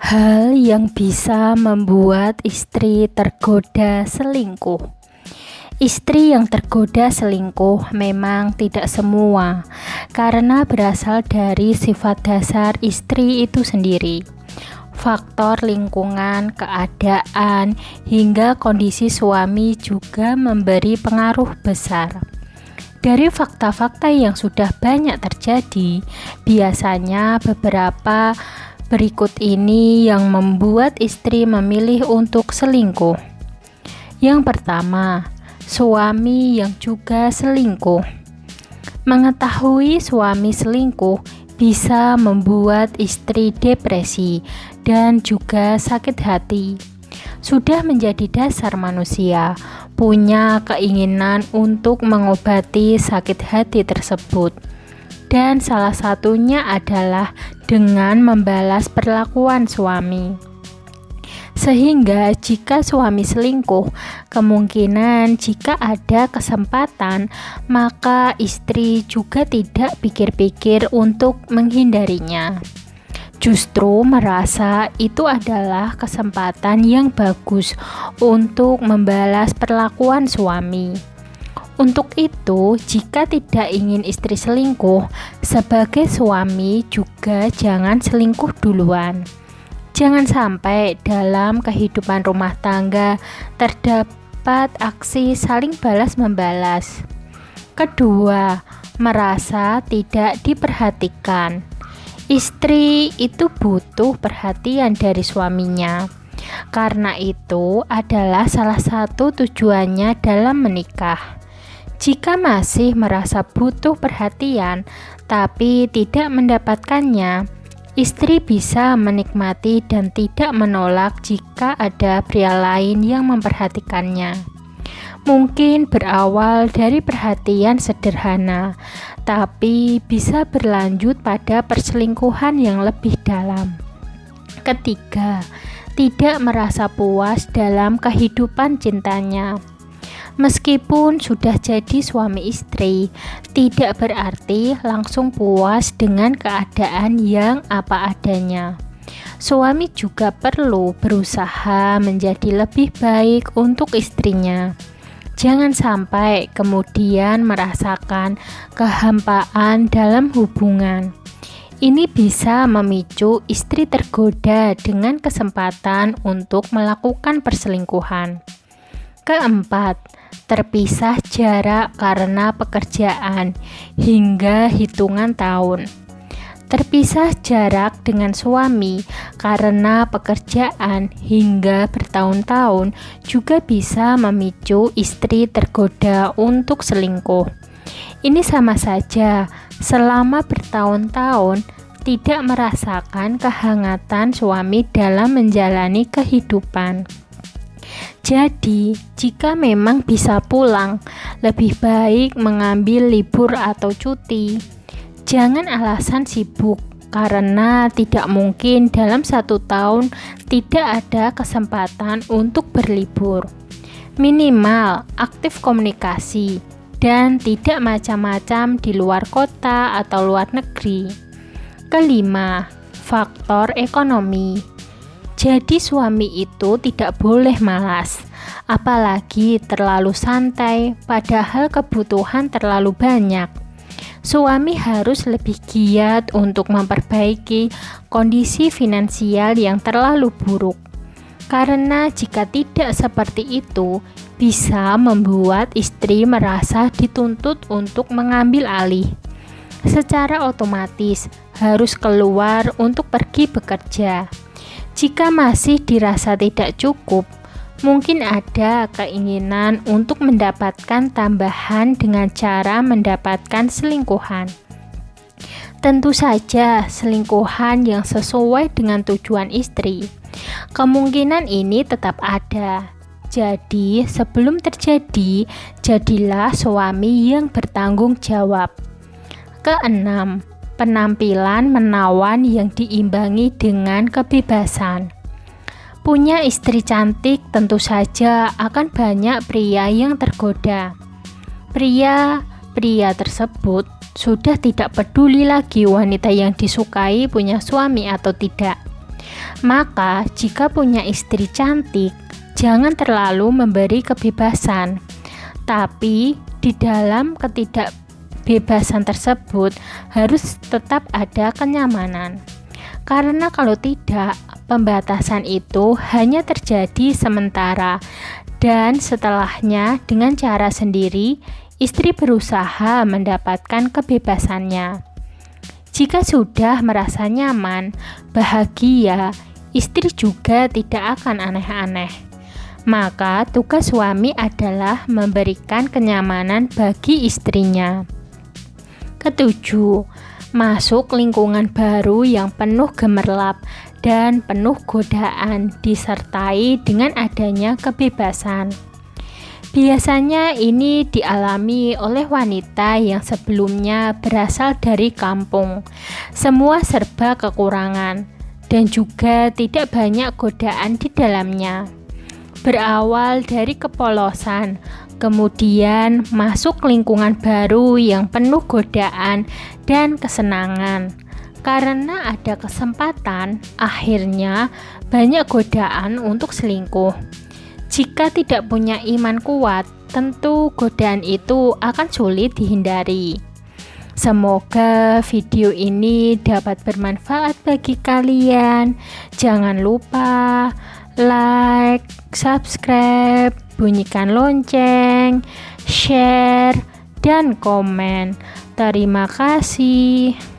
Hal yang bisa membuat istri tergoda selingkuh. Istri yang tergoda selingkuh memang tidak semua, karena berasal dari sifat dasar istri itu sendiri. Faktor lingkungan, keadaan, hingga kondisi suami juga memberi pengaruh besar. Dari fakta-fakta yang sudah banyak terjadi, biasanya beberapa berikut ini yang membuat istri memilih untuk selingkuh. Yang pertama, suami yang juga selingkuh. Mengetahui suami selingkuh bisa membuat istri depresi dan juga sakit hati. Sudah menjadi dasar manusia punya keinginan untuk mengobati sakit hati tersebut. Dan salah satunya adalah dengan membalas perlakuan suami. Sehingga jika suami selingkuh, kemungkinan jika ada kesempatan, maka istri juga tidak pikir-pikir untuk menghindarinya. Justru merasa itu adalah kesempatan yang bagus untuk membalas perlakuan suami. Untuk itu, jika tidak ingin istri selingkuh, sebagai suami juga jangan selingkuh duluan. Jangan sampai dalam kehidupan rumah tangga terdapat aksi saling balas-membalas. Kedua, merasa tidak diperhatikan. Istri itu butuh perhatian dari suaminya. Karena itu adalah salah satu tujuannya dalam menikah. Jika masih merasa butuh perhatian tapi tidak mendapatkannya, istri bisa menikmati dan tidak menolak jika ada pria lain yang memperhatikannya. Mungkin berawal dari perhatian sederhana, tapi bisa berlanjut pada perselingkuhan yang lebih dalam. Ketiga, tidak merasa puas dalam kehidupan cintanya. Meskipun sudah jadi suami istri, tidak berarti langsung puas dengan keadaan yang apa adanya. Suami juga perlu berusaha menjadi lebih baik untuk istrinya. Jangan sampai kemudian merasakan kehampaan dalam hubungan. Ini bisa memicu istri tergoda dengan kesempatan untuk melakukan perselingkuhan. Keempat, terpisah jarak karena pekerjaan hingga hitungan tahun. Terpisah jarak dengan suami karena pekerjaan hingga bertahun-tahun juga bisa memicu istri tergoda untuk selingkuh. Ini sama saja, selama bertahun-tahun tidak merasakan kehangatan suami dalam menjalani kehidupan. Jadi, jika memang bisa pulang, lebih baik mengambil libur atau cuti. Jangan alasan sibuk, karena tidak mungkin dalam 1 tahun tidak ada kesempatan untuk berlibur. Minimal aktif komunikasi dan tidak macam-macam di luar kota atau luar negeri. Kelima, faktor ekonomi. Jadi suami itu tidak boleh malas, apalagi terlalu santai, padahal kebutuhan terlalu banyak. Suami harus lebih giat untuk memperbaiki kondisi finansial yang terlalu buruk. Karena jika tidak seperti itu, bisa membuat istri merasa dituntut untuk mengambil alih. Secara otomatis harus keluar untuk pergi bekerja. Jika masih dirasa tidak cukup, mungkin ada keinginan untuk mendapatkan tambahan dengan cara mendapatkan selingkuhan. Tentu saja selingkuhan yang sesuai dengan tujuan istri. Kemungkinan ini tetap ada. Jadi, sebelum terjadi, jadilah suami yang bertanggung jawab. Keenam, penampilan menawan yang diimbangi dengan kebebasan. Punya istri cantik tentu saja akan banyak pria yang tergoda. Pria tersebut sudah tidak peduli lagi wanita yang disukai punya suami atau tidak. Maka, jika punya istri cantik, jangan terlalu memberi kebebasan. Tapi, di dalam ketidakbebasan tersebut harus tetap ada kenyamanan. Karena kalau tidak, pembatasan itu hanya terjadi sementara dan setelahnya dengan cara sendiri, istri berusaha mendapatkan kebebasannya. Jika sudah merasa nyaman, bahagia, istri juga tidak akan aneh-aneh. Maka tugas suami adalah memberikan kenyamanan bagi istrinya. Ketujuh, masuk lingkungan baru yang penuh gemerlap dan penuh godaan disertai dengan adanya kebebasan. Biasanya ini dialami oleh wanita yang sebelumnya berasal dari kampung. Semua serba kekurangan dan juga tidak banyak godaan di dalamnya. Berawal dari kepolosan, kemudian masuk lingkungan baru yang penuh godaan dan kesenangan. Karena ada kesempatan, akhirnya banyak godaan untuk selingkuh. Jika tidak punya iman kuat, tentu godaan itu akan sulit dihindari. Semoga video ini dapat bermanfaat bagi kalian. Jangan lupa like, subscribe, bunyikan lonceng, share, dan komen. Terima kasih.